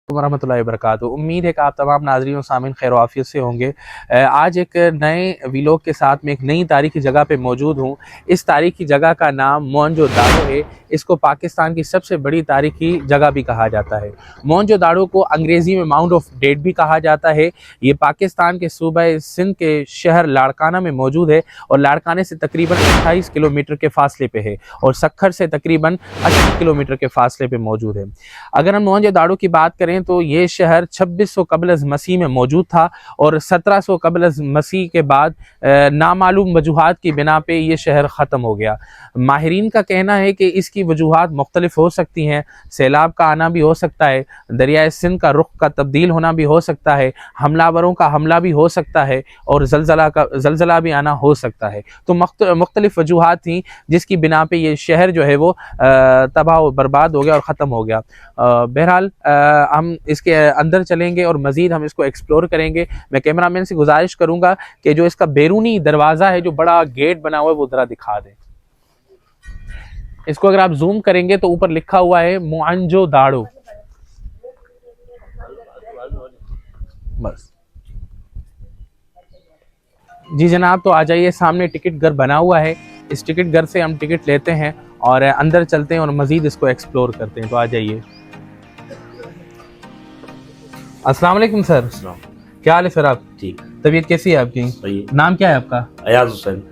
वरहमतुल्लाहि वबरकातुहू। उम्मीद है कि आप तमाम नाज़रीन और सामीन खैर आफियत से होंगे। आज एक नए व्लॉग के साथ में एक नई तारीखी जगह पे मौजूद हूँ। इस तारीखी जगह का नाम मोहनजोदाड़ो है। इसको पाकिस्तान की सबसे बड़ी तारीखी जगह भी कहा जाता है। मोहनजोदाड़ो को अंग्रेज़ी में माउंट ऑफ डेड भी कहा जाता है। ये पाकिस्तान के सूबा सिंध के शहर लाड़काना में मौजूद है और लाड़काने से तकरीबन 28 किलोमीटर के फासले पे है और सक्खर से तकरीबन 80 किलोमीटर के फासले पे मौजूद है। अगर हम मोहनजोदाड़ो की बात करें तो ये शहर 2600 कबल मसीह में मौजूद था और 1700 कबल मसीह के बाद नामालूम वजूहात की बिना पे ये शहर ख़त्म हो गया। माहिरीन का कहना है कि इसकी वजूहात मुख्तलिफ हो सकती हैं। सैलाब का आना भी हो सकता है, दरियाए सिंध का रुख का तब्दील होना भी हो सकता है, हमलावरों का हमला भी हो सकता है और जलजला भी आना हो सकता है। तो मुख्तलिफ वजूहात थी जिसकी बिना पे ये शहर जो है वो तबाह और बर्बाद हो गया और ख़त्म हो गया। बहरहाल हम इसके अंदर चलेंगे और मज़ीद हम इसको एक्सप्लोर करेंगे। मैं कैमरामैन से गुजारिश करूंगा कि जो इसका बैरूनी दरवाज़ा है, जो बड़ा गेट बना हुआ है, वो ज़रा दिखा दें। इसको अगर आप जूम करेंगे तो ऊपर लिखा हुआ है मोहनजोदाड़ो। बस जी जनाब, तो आ जाइए, सामने टिकट घर बना हुआ है। इस टिकट घर से हम टिकट लेते हैं और अंदर चलते हैं और मज़ीद इसको एक्सप्लोर करते हैं। तो आ जाइए। अस्सलाम वालेकुम सर। क्या हाल है सर? आप ठीक? तबीयत कैसी है आपकी? सही। नाम क्या है आपका? अयाज हुसैन।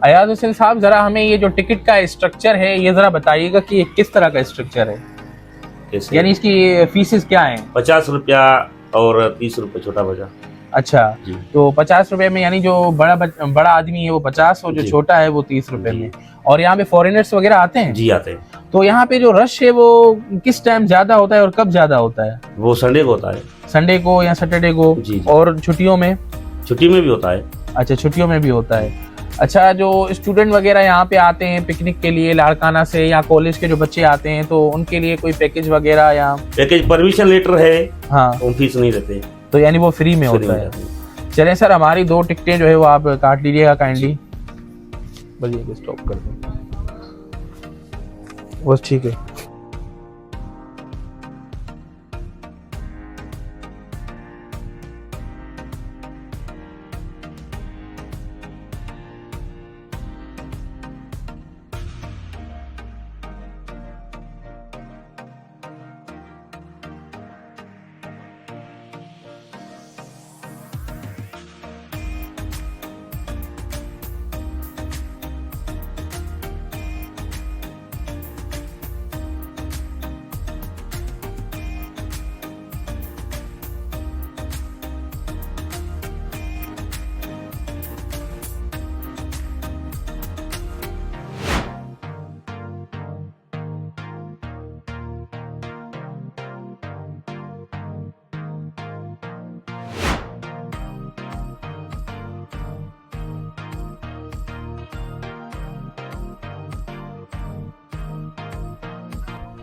अयाज हुसैन साहब, जरा हमें ये जो टिकट का स्ट्रक्चर है ये जरा बताइएगा कि ये किस तरह का स्ट्रक्चर है, कैसे? यानी इसकी फीसेस क्या है? 50 रुपया और 30 रुपये छोटा बचा। अच्छा, तो 50 रुपए में, यानी जो बड़ा आदमी है वो 50 और जो छोटा है वो 30 रुपए में। और यहाँ पे फॉरेनर्स वगैरह आते हैं? जी आते हैं। तो यहाँ पे जो रश है वो किस टाइम ज्यादा होता है और कब ज्यादा होता है? वो संडे को होता है। संडे को या सैटरडे को? जी। और छुट्टियों में? छुट्टी में भी होता है। अच्छा, छुट्टियों में भी होता है। अच्छा, जो स्टूडेंट वगैरह यहाँ पे आते हैं पिकनिक के लिए लाड़काना से, या कॉलेज के जो बच्चे आते हैं, तो उनके लिए कोई पैकेज वगैरह? या पैकेज परमिशन लेटर है। हाँ, वो फीस नहीं देते, तो यानी वो फ्री में होता है। चलें सर, हमारी 2 टिकटें जो है वो आप काट लीजिएगा काइंडली। बोलिए, स्टॉप कर दें, बस ठीक है।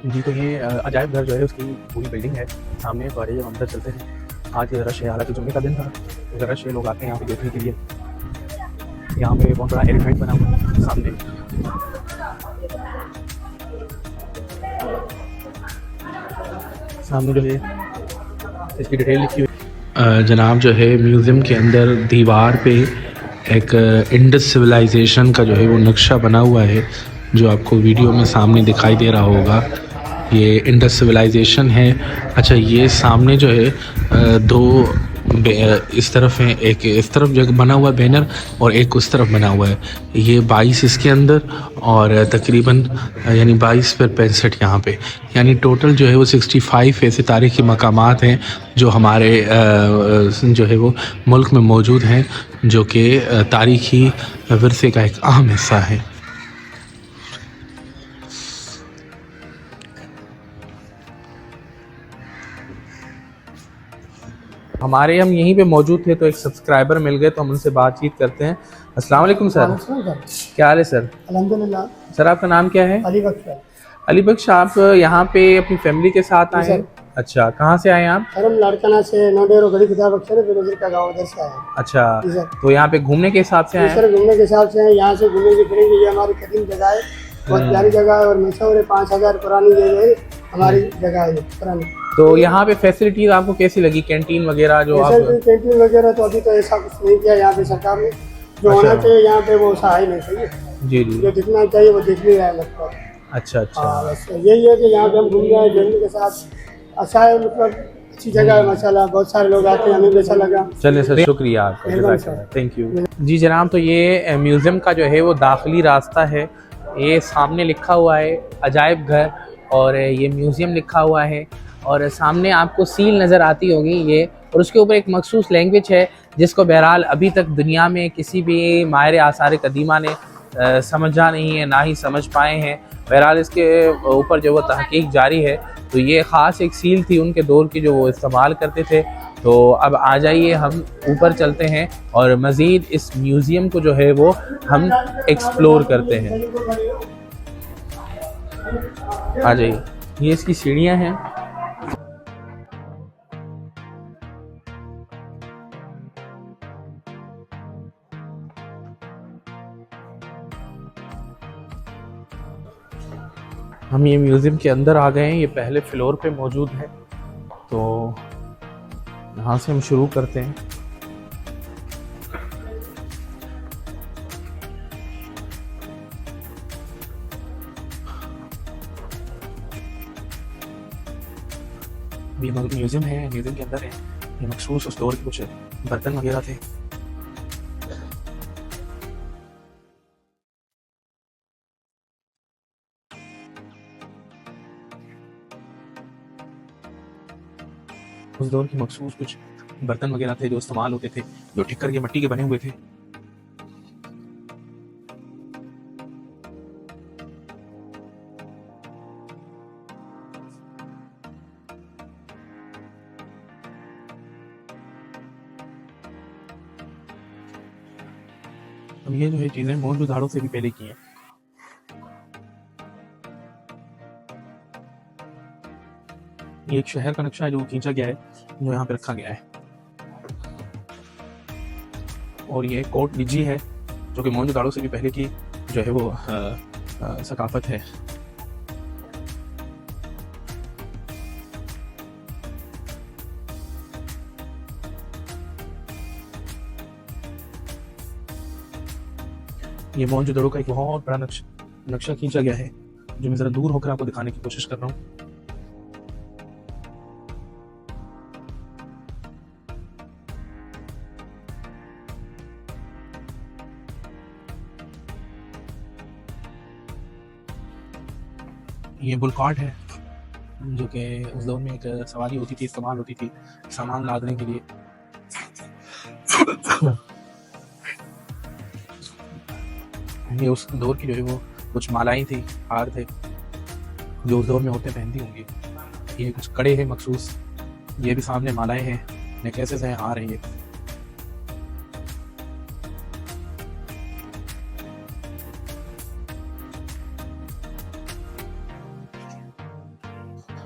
जी, तो ये अजायब घर जो है उसकी पूरी बिल्डिंग है सामने। तो हम अंदर चलते हैं। आज रश है, हालांकि जुम्मे का दिन था, तो रश है, लोग आते हैं यहाँ पे देखने के लिए। यहाँ पे बहुत बड़ा एलिफेंट बना हुआ है सामने। सामने जो है इसकी डिटेल लिखी हुई। जनाब जो है म्यूज़ियम के अंदर दीवार पे एक इंडस सिविलाइजेशन का जो है वो नक्शा बना हुआ है, जो आपको वीडियो में सामने दिखाई दे रहा होगा। ये इंडस सिविलाइजेशन है। अच्छा, ये सामने जो है 2 इस तरफ है, एक इस तरफ जो बना हुआ है बैनर और एक उस तरफ बना हुआ है। ये 22 इसके अंदर और तकरीबन यानी 22 पर 65 यहाँ पे, यानी टोटल जो है वो 65 ऐसे तारीख़ी मकामात हैं जो हमारे जो है वो मुल्क में मौजूद हैं, जो कि तारीख़ी विरसे का एक अहम हिस्सा है। हमारे हम यहीं पे मौजूद थे तो एक सब्सक्राइबर मिल गए, तो हम उनसे बातचीत करते हैं। अस्सलाम वालेकुम सर। क्या हाल है सर? अल्हम्दुलिल्लाह। सर आपका नाम क्या है? अली बख्श। अली बख्श, आप यहाँ पे अपनी फैमिली के साथ आए हैं? अच्छा, कहाँ से आए आप? हम लाड़काना से नोडेरो गड़ी किताब अक्षर बेनज़ीर का गाँव उधर से आए। अच्छा, तो यहाँ पे घूमने के हिसाब से आए? सर घूमने के हिसाब से यहाँ से घूमेंगे फिरेंगे। ये हमारी कदीम जगह है, बहुत प्यारी जगह है और मशहूर है। 5000 पुरानी जगह है हमारी जगह है ये पुरानी। तो यहाँ पे फैसिलिटीज आपको कैसी लगी, कैंटीन वगैरह जो आप? कैंटीन वगैरह तो अभी तो ऐसा कुछ नहीं किया यहाँ पे सरकार ने, जो होना चाहिए यहाँ पे वो सा ही नहीं सही है। जी जी। जो दिखना चाहिए वो दिख नहीं रहा है लगभग। अच्छा अच्छा। हाँ बस यही है कि यहाँ पे हम घूम रहे हैं फैमिली के साथ, अच्छा है, मतलब अच्छी जगह है माशाल्लाह, बहुत सारे लोग आते हैं, हमें भी अच्छा लगा। चलिए सर, शुक्रिया आपका, वेलकम जज़ाकल्लाह, थैंक यू। जी जनाब, तो ये म्यूज़ियम का जो है वो दाखिली रास्ता है। ये सामने लिखा हुआ है अजायब घर, और ये म्यूज़ियम लिखा हुआ है, और सामने आपको सील नज़र आती होगी ये, और उसके ऊपर एक मखसूस लैंग्वेज है जिसको बहरहाल अभी तक दुनिया में किसी भी माहिर आसार कदीमा ने समझा नहीं है, ना ही समझ पाए हैं। बहरहाल इसके ऊपर जो वो तहकीक जारी है। तो ये ख़ास एक सील थी उनके दौर की जो वो इस्तेमाल करते थे। तो अब आ जाइए हम ऊपर चलते हैं और मज़ीद इस म्यूज़ियम को जो है वो हम एक्सप्लोर करते हैं। आ जाइए, ये इसकी सीढ़ियाँ हैं। हम ये म्यूज़ियम के अंदर आ गए हैं, ये पहले फ्लोर पे मौजूद है। तो यहाँ से हम शुरू करते हैं। ये म्यूज़ियम है, म्यूज़ियम के अंदर है। ये मखसूस उस दौर के कुछ बर्तन वगैरह थे। उस दौर के मखसूस कुछ बर्तन वगैरह थे जो इस्तेमाल होते थे, जो ठिक्कर के मिट्टी के बने हुए थे। अब ये जो है चीजें मौजूदारों से भी पहले की हैं। ये एक शहर का नक्शा है जो खींचा गया है, जो यहाँ पे रखा गया है। और ये कोट निजी है जो कि मौजूदारों से भी पहले की जो है वो सकाफत है। ये मौजूदारों का एक बहुत बड़ा नक्शा खींचा गया है, जो मैं जरा दूर होकर आपको दिखाने की कोशिश कर रहा हूँ। ये बुलकार्ट है जो कि उस दौर में एक सवारी होती थी, इस्तेमाल होती थी सामान लादने के लिए। ये उस दौर की जो है वो कुछ मालाएं थी, हार थे जो उस दौर में औरतें पहनती होंगी। ये कुछ कड़े हैं मखसूस, ये भी सामने मालाएं हैं, नेकलेसेस हैं, हार हैं ये।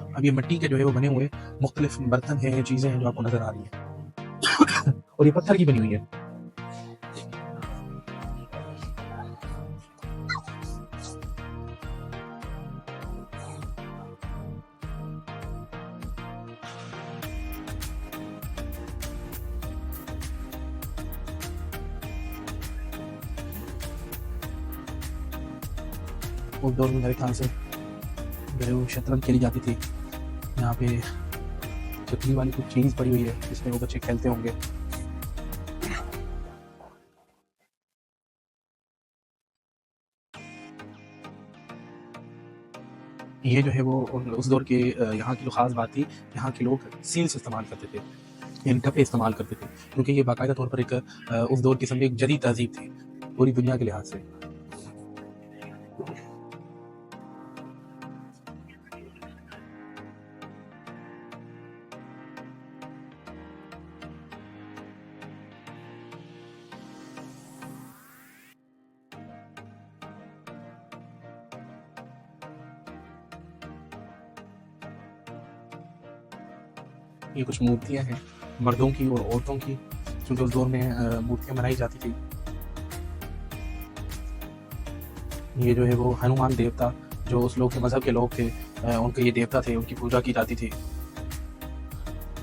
अब ये मिट्टी के जो है वो बने हुए मुख्तलिफ बर्तन हैं, चीजें हैं जो आपको नजर आ रही है। और ये पत्थर की बनी हुई है। उस दौर में मेरे ख्याल से जो शतरंज खेली जाती थी, यहाँ पे चकली वाली कुछ चीज़ पड़ी हुई है जिसमें वो बच्चे खेलते होंगे। ये जो है वो उस दौर के यहाँ की जो ख़ास बात थी, यहाँ के लोग सील्स इस्तेमाल करते थे, इन टप्पे इस्तेमाल करते थे, क्योंकि ये बाकायदा तौर पर एक उस दौर की समझे एक जदीद तहजीब थी पूरी दुनिया के लिहाज से। ये कुछ मूर्तियां हैं मर्दों की और औरतों की, क्योंकि उस दौर में मूर्तियां बनाई जाती थी। ये जो है वो हनुमान देवता, जो उस लोग के मज़हब के लोग थे, उनके ये देवता थे, उनकी पूजा की जाती थी।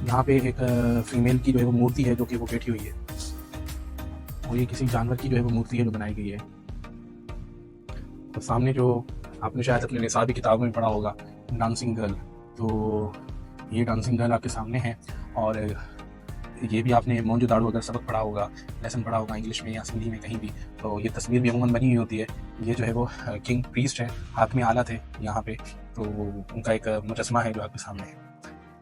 यहाँ पे एक फीमेल की जो है वो मूर्ति है जो कि वो बैठी हुई है, और ये किसी जानवर की जो है वो मूर्ति है जो बनाई गई है। और सामने जो आपने शायद अपने निसाबी किताबों में पढ़ा होगा डांसिंग गर्ल, तो ये डांसिंग गर्ल आपके सामने है। और ये भी आपने मोहनजोदाड़ो अगर सबक पढ़ा होगा, लेसन पढ़ा होगा इंग्लिश में या सिंधी में कहीं भी, तो ये तस्वीर भी अमूमन बनी हुई होती है। ये जो है वो किंग प्रीस्ट है, हाथ में आला थे यहाँ पे, तो उनका एक मुजस्मा है जो आपके सामने है।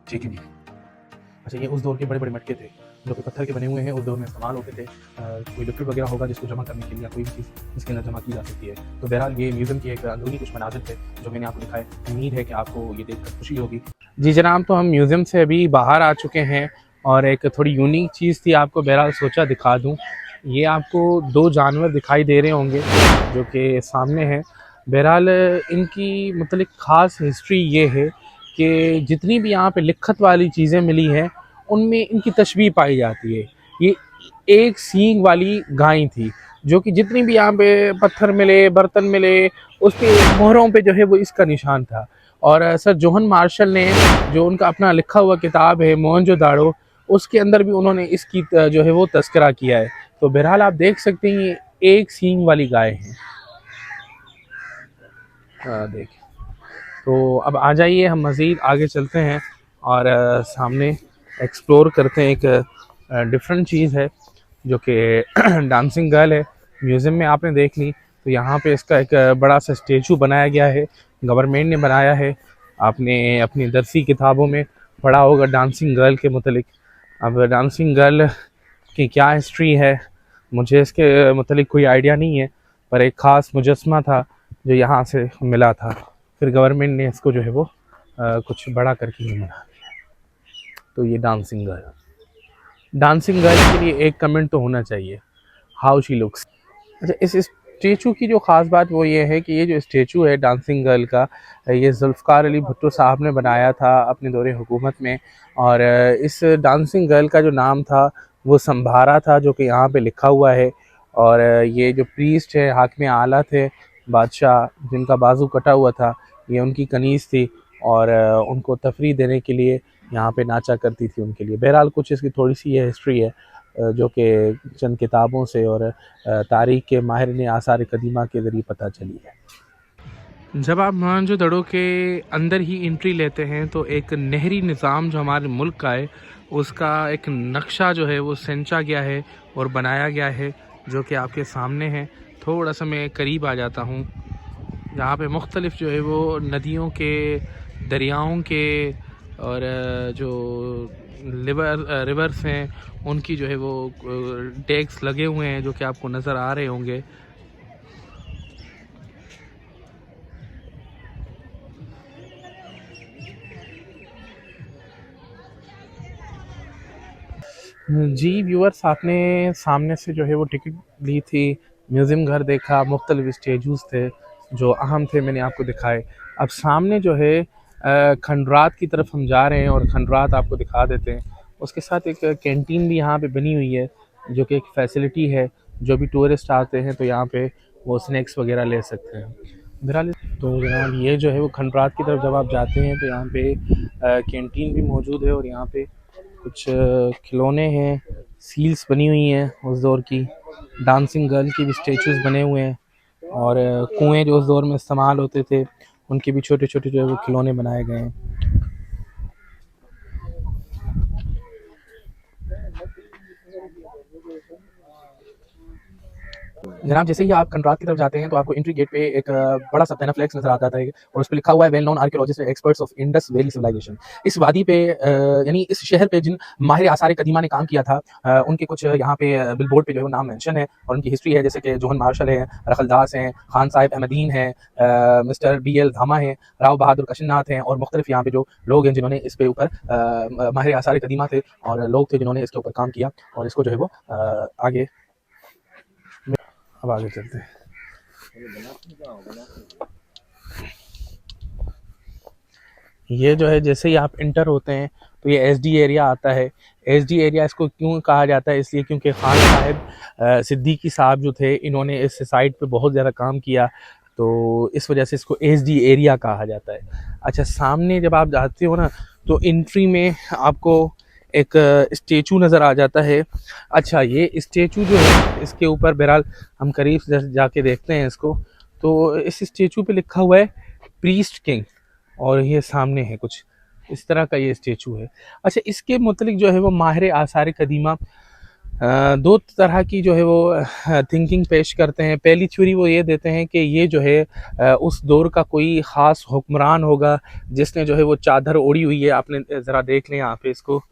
ठीक है। अच्छा, ये उस दौर के बड़े बड़े मटके थे जो कि पत्थर के बने हुए हैं, उस दौर में इस्तेमाल होते थे। कोई लिक्विड वगैरह होगा जिसको जमा करने के लिए, कोई भी चीज़ इसके अंदर जमा की जा सकती है। तो बहरहाल ये म्यूज़ियम की एक अंदरूनी कुछ मनाज़िर थे जो मैंने आपको दिखाए। उम्मीद है कि आपको ये देखकर खुशी होगी। जी जनाब, तो हम म्यूज़ियम से अभी बाहर आ चुके हैं और एक थोड़ी यूनिक चीज़ थी, आपको बहरहाल सोचा दिखा दूँ। ये आपको 2 जानवर दिखाई दे रहे होंगे जो कि सामने हैं। बहरहाल इनकी मतलब ख़ास हिस्ट्री ये है कि जितनी भी यहाँ पे लिखत वाली चीज़ें मिली हैं उनमें इनकी तशबीह पाई जाती है। ये एक सींग वाली गाय थी जो कि जितनी भी यहाँ पे पत्थर मिले, बर्तन मिले, उस पे मोहरों पे जो है वो इसका निशान था। और सर जोहन मार्शल ने जो उनका अपना लिखा हुआ किताब है मोहनजोदाड़ो, उसके अंदर भी उन्होंने इसकी जो है वो तस्करा किया है। तो बहरहाल आप देख सकते हैं ये एक सींग वाली गाय है। देखिए, तो अब आ जाइए हम मज़ीद आगे चलते हैं और सामने एक्सप्लोर करते हैं। एक डिफरेंट चीज़ है जो कि डांसिंग गर्ल है। म्यूज़ियम में आपने देख ली, तो यहाँ पे इसका एक बड़ा सा स्टेचू बनाया गया है, गवर्नमेंट ने बनाया है। आपने अपनी दरसी किताबों में पढ़ा होगा डांसिंग गर्ल के मुतलिक। अब डांसिंग गर्ल की क्या हिस्ट्री है मुझे इसके मुतलिक कोई आइडिया नहीं है, पर एक ख़ास मुजस्मा था जो यहाँ से मिला था, फिर गवर्नमेंट ने इसको जो है वो कुछ बड़ा करके ही बना दिया। तो ये डांसिंग गर्ल के लिए एक कमेंट तो होना चाहिए, हाउ शी लुक्स। अच्छा, इस स्टेचू की जो ख़ास बात वो ये है कि ये जो स्टेचू है डांसिंग गर्ल का, ये जुल्फ़कार अली भुट्टो साहब ने बनाया था अपने दौरे हुकूमत में। और इस डांसिंग गर्ल का जो नाम था वो संभारा था, जो कि यहाँ पे लिखा हुआ है। और ये जो प्रीस्ट है, हाकिम आला थे, बादशाह जिनका बाजू कटा हुआ था, ये उनकी कनीज़ थी और उनको तफरीह देने के लिए यहाँ पे नाचा करती थी उनके लिए। बहरहाल कुछ इसकी थोड़ी सी ये हिस्ट्री है जो कि चंद किताबों से और तारीख़ के माहिर ने आसार कदीमा के ज़रिए पता चली है। जब आप मोहनजोदड़ो के अंदर ही एंट्री लेते हैं तो एक नहरी निज़ाम जो हमारे मुल्क का है उसका एक नक्शा जो है वो सेंचा गया है और बनाया गया है, जो कि आपके सामने है। थोड़ा सा मैं करीब आ जाता हूँ, जहाँ पे मुख्तलिफ़ जो है वो नदियों के, दरियाओं के और जो रिवर्स हैं उनकी जो है वो टैग्स लगे हुए हैं जो कि आपको नज़र आ रहे होंगे। जी व्यूअर्स, आपने सामने से जो है वो टिकट ली थी, म्यूज़ियम घर देखा, मुख्तलिफ स्टेजूज़ थे जो अहम थे मैंने आपको दिखाए। अब सामने जो है खंडरात की तरफ हम जा रहे हैं और खंडरात आपको दिखा देते हैं। उसके साथ एक कैंटीन भी यहाँ पे बनी हुई है जो कि एक फैसिलिटी है, जो भी टूरिस्ट आते हैं तो यहाँ पे वो स्नैक्स वगैरह ले सकते हैं। बहरहाल तो जनाब ये जो है वो खंडरात की तरफ जब आप जाते हैं तो यहाँ पे कैंटीन भी मौजूद है और यहाँ पे कुछ खिलौने हैं, सील्स बनी हुई हैं उस दौर की, डांसिंग गर्ल की भी स्टेचूज़ बने हुए हैं और कुएँ जो उस दौर में इस्तेमाल होते थे उनके भी छोटे छोटे जो है वो खिलौने बनाए गए हैं। जनाब जैसे ही आप खंडरात की तरफ जाते हैं तो आपको एंट्री गेट पे एक बड़ा सा पैनाफ्लेक्स नजर आता है और उस पर लिखा हुआ है well known archaeologist experts of Indus valley civilization. इस वादी पे यानी इस शहर पे जिन माहिर आसार कदीमा ने काम किया था उनके कुछ यहाँ पे बिलबोर्ड पे जो है नाम मेंशन है और उनकी हिस्ट्री है, जैसे कि जोहन मार्शल है, रखलदास हैं, खान साहिब अहमदीन हैं, मिस्टर BL धामा हैं, राव बहादुर कशिनाथ हैं और मुख्तलिफ यहाँ पे जो लोग हैं जिन्होंने इस पे ऊपर माहिर आसार कदीमा थे और लोग थे जिन्होंने इसके ऊपर काम किया और इसको जो है वो आगे अब आगे चलते हैं। ये जो है जैसे ही आप इंटर होते हैं तो ये SD एरिया आता है। SD एरिया इसको क्यों कहा जाता है, इसलिए क्योंकि खान साहिब सिद्दीकी साहब जो थे इन्होंने इस साइट पे बहुत ज़्यादा काम किया। तो इस वजह से इसको एसडी एरिया कहा जाता है। अच्छा, सामने जब आप जाते हो ना तो एंट्री में आपको एक स्टेचू नज़र आ जाता है। अच्छा, ये स्टेचू जो है इसके ऊपर बहरहाल हम करीब से जाके देखते हैं इसको, तो इस स्टेचू पे लिखा हुआ है प्रीस्ट किंग, और ये सामने है कुछ इस तरह का ये स्टेचू है। अच्छा, इसके मुतलिक जो है वो माहिर आसार कदीमा दो तरह की जो है वो थिंकिंग पेश करते हैं। पहली थ्योरी वो ये देते हैं कि ये जो है उस दौर का कोई ख़ास हुक्मरान होगा जिसने जो है वो चादर ओढ़ी हुई है। आपने ज़रा देख लें यहाँ पे इसको,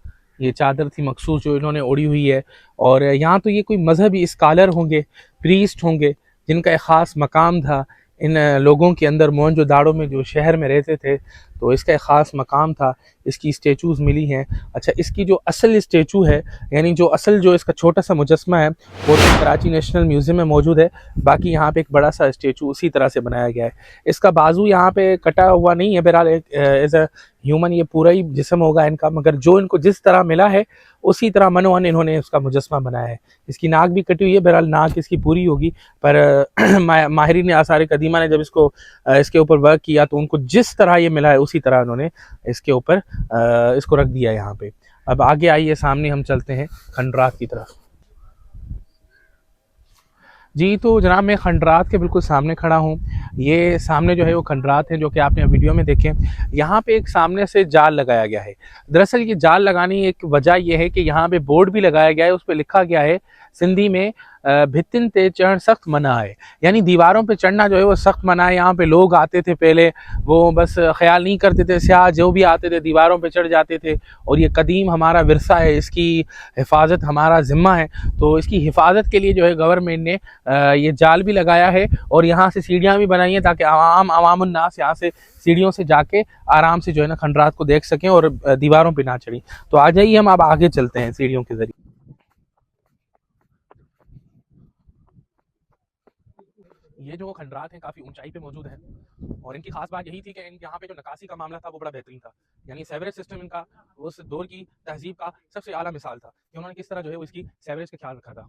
ये चादर थी मखसूस जो इन्होंने ओढ़ी हुई है। और यहाँ तो ये कोई मजहबी स्कॉलर होंगे, प्रीस्ट होंगे, जिनका एक ख़ास मकाम था इन लोगों के अंदर। मोहनजोदाड़ो में जो शहर में रहते थे तो इसका एक ख़ास मकाम था, इसकी स्टेचूज़ मिली हैं। अच्छा, इसकी जो असल स्टेचू है, यानी जो असल जो इसका छोटा सा मुजस्मा है वो तो कराची नेशनल म्यूज़ियम में मौजूद है। बाकी यहाँ पे एक बड़ा सा स्टेचू उसी तरह से बनाया गया है। इसका बाजू यहाँ पे कटा हुआ नहीं है, बहरहाल एज अ ह्यूमन ये पूरा ही जिस्म होगा इनका, मगर जो इनको जिस तरह मिला है उसी तरह मनोवन इन्होंने उसका मुजस्मा बनाया है। इसकी नाक भी कटी हुई है, बहरहाल नाक इसकी पूरी होगी, पर माहिरीन आसार कदीमा ने जब इसको इसके ऊपर वर्क किया तो उनको जिस तरह ये मिला है उसी तरह उन्होंने इसके ऊपर इसको रख दिया यहाँ पे। अब आगे आइए, सामने हम चलते हैं खंडरात की तरफ। जी, तो जनाब मैं खंडरात के बिल्कुल सामने खड़ा हूँ। ये सामने जो है वो खंडरात है जो कि आपने वीडियो में देखे। यहाँ पे एक सामने से जाल लगाया गया है। दरअसल ये जाल लगाने की एक वजह यह है कि यहाँ पे बोर्ड भी लगाया गया है, उस पर लिखा गया है सिंधी में भित्तिन ते चढ़ सख्त मना है, यानी दीवारों पे चढ़ना जो है वो सख्त मना है। यहाँ पे लोग आते थे पहले, वो बस ख्याल नहीं करते थे, स्याह जो भी आते थे दीवारों पे चढ़ जाते थे। और ये कदीम हमारा विरसा है, इसकी हिफाजत हमारा ज़िम्मा है। तो इसकी हिफाजत के लिए जो है गवर्नमेंट ने ये जाल भी लगाया है और यहाँ से सीढ़ियाँ भी बनाई हैं ताकि अवामुन्नास यहाँ से सीढ़ियों से जाके आराम से जो है ना खंडरात को देख सकें और दीवारों पे ना चढ़ी। तो आ जाइए, हम अब आगे चलते हैं सीढ़ियों के जरिए। ये जो खंडरात हैं काफ़ी ऊंचाई पे मौजूद हैं और इनकी खास बात यही थी कि यहाँ पे जो नकासी का मामला था वो बड़ा बेहतरीन था। यानी सेवरेज सिस्टम इनका उस दौर की तहजीब का सबसे आला मिसाल था कि उन्होंने किस तरह जो है वो इसकी सेवरेज का ख्याल रखा था।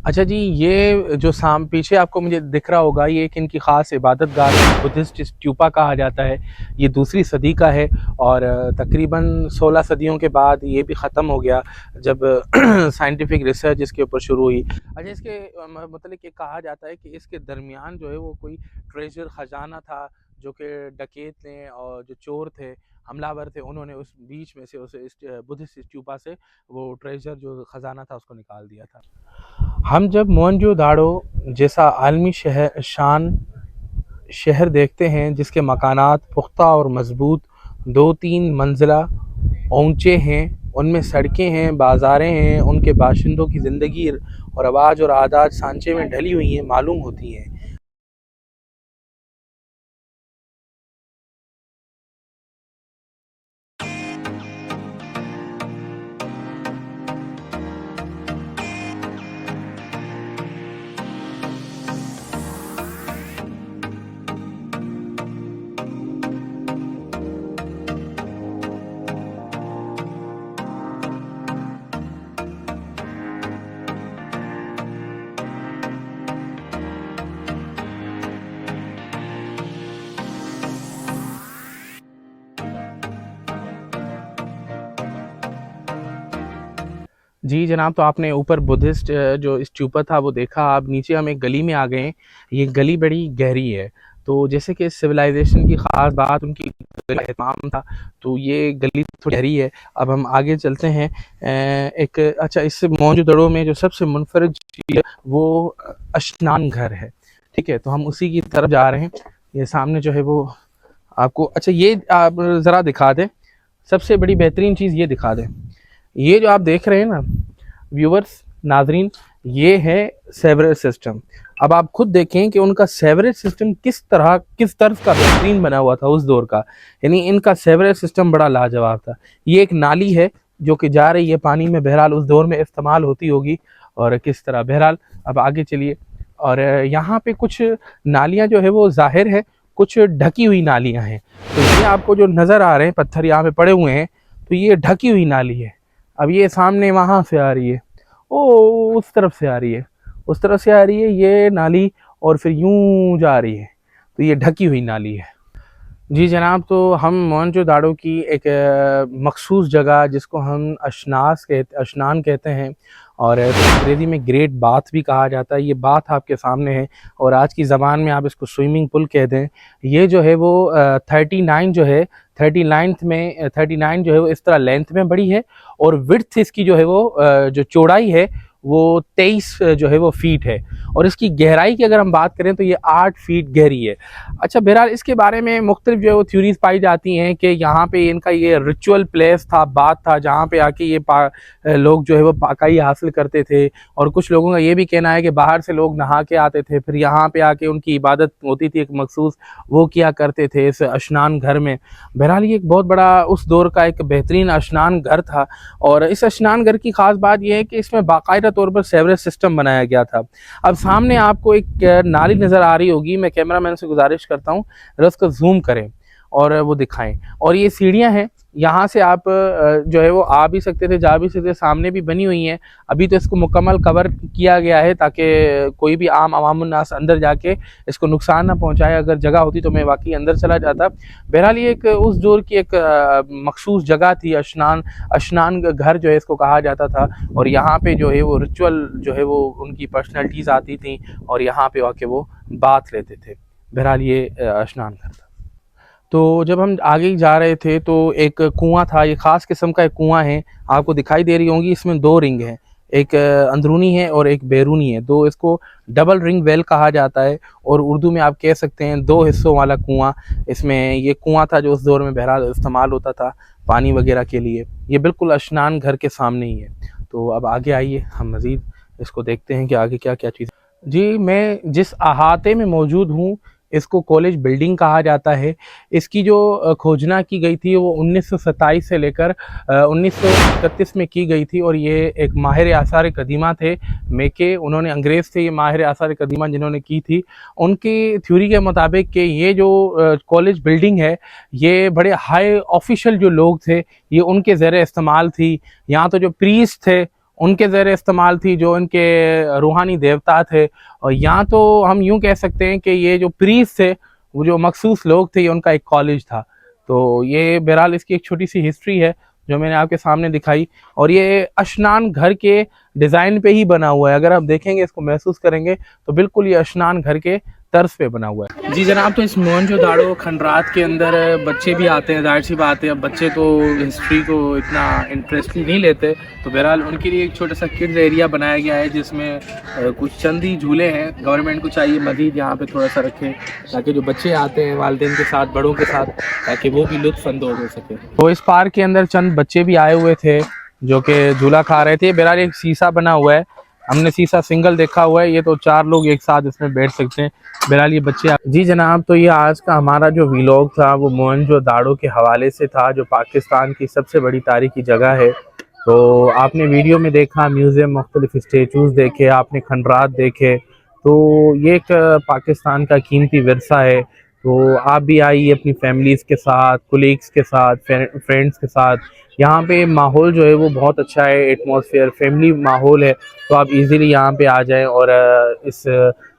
अच्छा जी, ये जो पीछे आपको मुझे दिख रहा होगा, ये एक इनकी ख़ास इबादत गाह बुद्धिस्ट स्टूपा कहा जाता है। ये 2री सदी का है और तकरीबन 16 सदियों के बाद ये भी ख़त्म हो गया जब साइंटिफिक रिसर्च इसके ऊपर शुरू हुई। अच्छा, इसके मतलब ये कहा जाता है कि इसके दरमियान जो है वो कोई ट्रेजर ख़जाना था जो कि डकैत ने और जो चोर थे, हमलावर थे, उन्होंने उस बीच में से उस बुद्धिस्ट स्टूपा से वो ट्रेजर जो ख़जाना था उसको निकाल दिया था। हम जब मोहनजोदाड़ो जैसा आलमी शहर देखते हैं जिसके मकानात पुख्ता और मजबूत 2-3 मंजिला ऊंचे हैं, उनमें सड़कें हैं, बाज़ारें हैं, उनके बाशिंदों की ज़िंदगी और रवाज और आदात सांचे में ढली हुई हैं, मालूम होती हैं। जी जनाब, तो आपने ऊपर बुद्धिस्ट जो स्तूपा था वो देखा। अब नीचे हम एक गली में आ गए हैं। ये गली बड़ी गहरी है, तो जैसे कि सिविलाइजेशन की ख़ास बात उनकी एहतमाम था, तो ये गली थोड़ी गहरी है। अब हम आगे चलते हैं। एक अच्छा, इस मोहनजोदड़ो में जो सबसे मुनफरद चीज़ है वो अशनान घर है। ठीक है, तो हम उसी की तरफ जा रहे हैं। ये सामने जो है वो आपको, अच्छा ये आप ज़रा दिखा दें, सबसे बड़ी बेहतरीन चीज़ ये दिखा दें। ये जो आप देख रहे हैं ना व्यूवर्स, नाजरीन, ये है सेवरेज सिस्टम। अब आप खुद देखें कि उनका सेवरेज सिस्टम किस तर्ज का बेहतरीन बना हुआ था उस दौर का। यानी इनका सेवरेज सिस्टम बड़ा लाजवाब था। ये एक नाली है जो कि जा रही है पानी में, बहरहाल उस दौर में इस्तेमाल होती होगी और किस तरह। बहरहाल अब आगे चलिए। और यहाँ पे कुछ नालियाँ जो है वो जाहिर है कुछ ढकी हुई नालियाँ हैं। तो ये आपको जो नज़र आ रहे हैं पत्थर यहाँ पे पड़े हुए हैं, तो ये ढकी हुई नाली है। अब ये सामने वहाँ से आ रही है, ओ उस तरफ से आ रही है, उस तरफ से आ रही है ये नाली, और फिर यूं जा रही है, तो ये ढकी हुई नाली है। जी जनाब, तो हम मोहनजोदाड़ो की एक मखसूस जगह जिसको हम अशनान कहते हैं और अंग्रेज़ी में ग्रेट बाथ भी कहा जाता है, ये बाथ आपके सामने है और आज की ज़बान में आप इसको स्विमिंग पूल कह दें। ये जो है वो 39 जो है 39 जो है वो इस तरह लेंथ में बड़ी है और विड्थ इसकी जो है वो जो चौड़ाई है वो 23 जो है वो फीट है और इसकी गहराई की अगर हम बात करें तो ये 8 फीट गहरी है। अच्छा, बहरहाल इसके बारे में मुख्तलिफ जो है वो थ्योरीज पाई जाती हैं कि यहाँ पे इनका ये रिचुअल प्लेस था, बात था, जहाँ पे आके ये लोग जो है वो पाकाई हासिल करते थे और कुछ लोगों का ये भी कहना है कि बाहर से लोग नहा के आते थे, फिर यहाँ पे आके उनकी इबादत होती थी एक मखसूस, वो किया करते थे इस अशनान घर में। बहरहाल ये एक बहुत बड़ा उस दौर का एक बेहतरीन अशनान घर था और इस अशनान घर की ख़ास बात यह है कि इसमें बाकायदा तौर पर सेवरेज सिस्टम बनाया गया था। अब सामने आपको एक नाली नज़र आ रही होगी, मैं कैमरामैन से गुजारिश करता हूँ उसको जूम करें और वो दिखाएं। और ये सीढ़ियाँ हैं, यहाँ से आप जो है वो आ भी सकते थे, जा भी सकते थे, सामने भी बनी हुई हैं। अभी तो इसको मुकम्मल कवर किया गया है ताकि कोई भी आम अवामुन्नास अंदर जाके इसको नुकसान ना पहुँचाए। अगर जगह होती तो मैं वाकई अंदर चला जाता। बहरहाल ये एक उस दौर की एक मखसूस जगह थी, अशनान घर जो है इसको कहा जाता था और यहाँ पे जो है वो रिचुअल जो है वो उनकी पर्सनैलिटीज़ आती थी और यहाँ पे आके वो बात लेते थे। बहरहाल ये अशनान घर था। तो जब हम आगे जा रहे थे तो एक कुआं था, ये ख़ास किस्म का एक कुआं है, आपको दिखाई दे रही होंगी। इसमें 2 रिंग हैं, एक अंदरूनी है और एक बैरूनी है। दो इसको डबल रिंग वेल कहा जाता है और उर्दू में आप कह सकते हैं 2 हिस्सों वाला कुआं। इसमें ये कुआं था जो उस दौर में बहरहाल इस्तेमाल होता था पानी वगैरह के लिए। ये बिल्कुल अशनान घर के सामने ही है। तो अब आगे आइए हम मज़ीद इसको देखते हैं कि आगे क्या क्या चीज़। जी, मैं जिस अहाते में मौजूद हूँ इसको कॉलेज बिल्डिंग कहा जाता है। इसकी जो खोजना की गई थी वो 1927 से लेकर 1931 में की गई थी और ये एक माहिर आसार कदीमा थे मेके, उन्होंने अंग्रेज़ थे ये माहिर आसार कदीमा जिन्होंने की थी। उनकी थ्योरी के मुताबिक कि ये जो कॉलेज बिल्डिंग है ये बड़े हाई ऑफिशियल जो लोग थे ये उनके ज़ेरे इस्तेमाल थी। यहाँ तो जो प्रीस्ट थे उनके ज़ेरे इस्तेमाल थी, जो इनके रूहानी देवता थे। और यहाँ तो हम यूँ कह सकते हैं कि ये जो प्रीस्ट थे वो जो मखसूस लोग थे ये उनका एक कॉलेज था। तो ये बहरहाल इसकी एक छोटी सी हिस्ट्री है जो मैंने आपके सामने दिखाई और ये अशनान घर के डिज़ाइन पे ही बना हुआ है। अगर आप देखेंगे इसको महसूस करेंगे तो बिल्कुल ये अशनान घर के तर्ज पे बना हुआ है। जी जनाब, तो इस मोहनजोदाड़ो खंडरात के अंदर बच्चे भी आते हैं, जाहिर सी बात है। अब बच्चे तो हिस्ट्री को इतना इंटरेस्टली नहीं लेते, तो बहरहाल उनके लिए एक छोटा सा किड्स एरिया बनाया गया है जिसमें कुछ चंद ही झूले हैं। गवर्नमेंट को चाहिए मज़ीद यहाँ पे थोड़ा सा रखें ताकि जो बच्चे आते हैं वालिदैन के साथ, बड़ों के साथ, ताकि वो भी लुत्फ़अंदोज़ हो सके। तो इस पार्क के अंदर चंद बच्चे भी आए हुए थे जो कि झूला खा रहे थे। बहरहाल एक शीशा बना हुआ है, हमने शीशा सिंगल देखा हुआ है, ये तो 4 लोग एक साथ इसमें बैठ सकते हैं। बहरहाल ये बच्चे। जी जनाब, तो ये आज का हमारा जो व्लॉग था वो मोहनजोदाड़ो के हवाले से था, जो पाकिस्तान की सबसे बड़ी तारीखी जगह है। तो आपने वीडियो में देखा म्यूज़ियम, मुख्तलिफ स्टेचूज़ देखे, आपने खंडरात देखे, तो ये एक पाकिस्तान का कीमती विरसा है। तो आप भी आइए अपनी फैमिलीज़ के साथ, कोलीग्स के साथ, फ्रेंड्स के साथ। यहाँ पे माहौल जो है वो बहुत अच्छा है, एटमॉस्फेयर फैमिली माहौल है। तो आप इजीली यहाँ पे आ जाएं और इस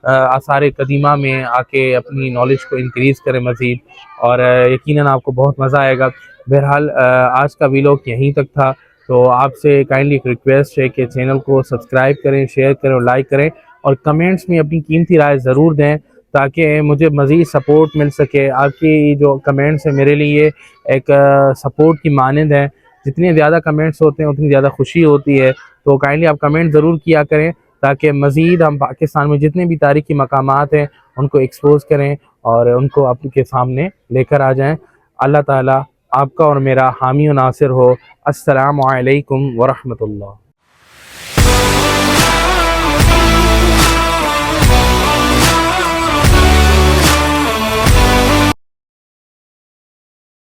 आसार कदीमा में आके अपनी नॉलेज को इंक्रीज़ करें मज़ीद, और यकीनन आपको बहुत मज़ा आएगा। बहरहाल आज का व्लॉग यहीं तक था। तो आपसे काइंडली एक रिक्वेस्ट है कि चैनल को सब्सक्राइब करें, शेयर करें और लाइक करें और कमेंट्स में अपनी कीमती राय ज़रूर दें ताकि मुझे मज़ीद सपोर्ट मिल सके। आपकी जो कमेंट्स हैं मेरे लिए एक सपोर्ट की मानंद है। जितने ज़्यादा कमेंट्स होते हैं उतनी ज़्यादा खुशी होती है। तो काइंडली आप कमेंट ज़रूर किया करें ताकि मज़ीद हम पाकिस्तान में जितने भी तारीख़ी मकामात हैं उनको एक्सपोज़ करें और उनको आपके सामने लेकर आ जाएं। अल्लाह ताला आपका और मेरा हामी और नासिर हो। अस्सलामु अलैकुम व रहमतुल्लाह।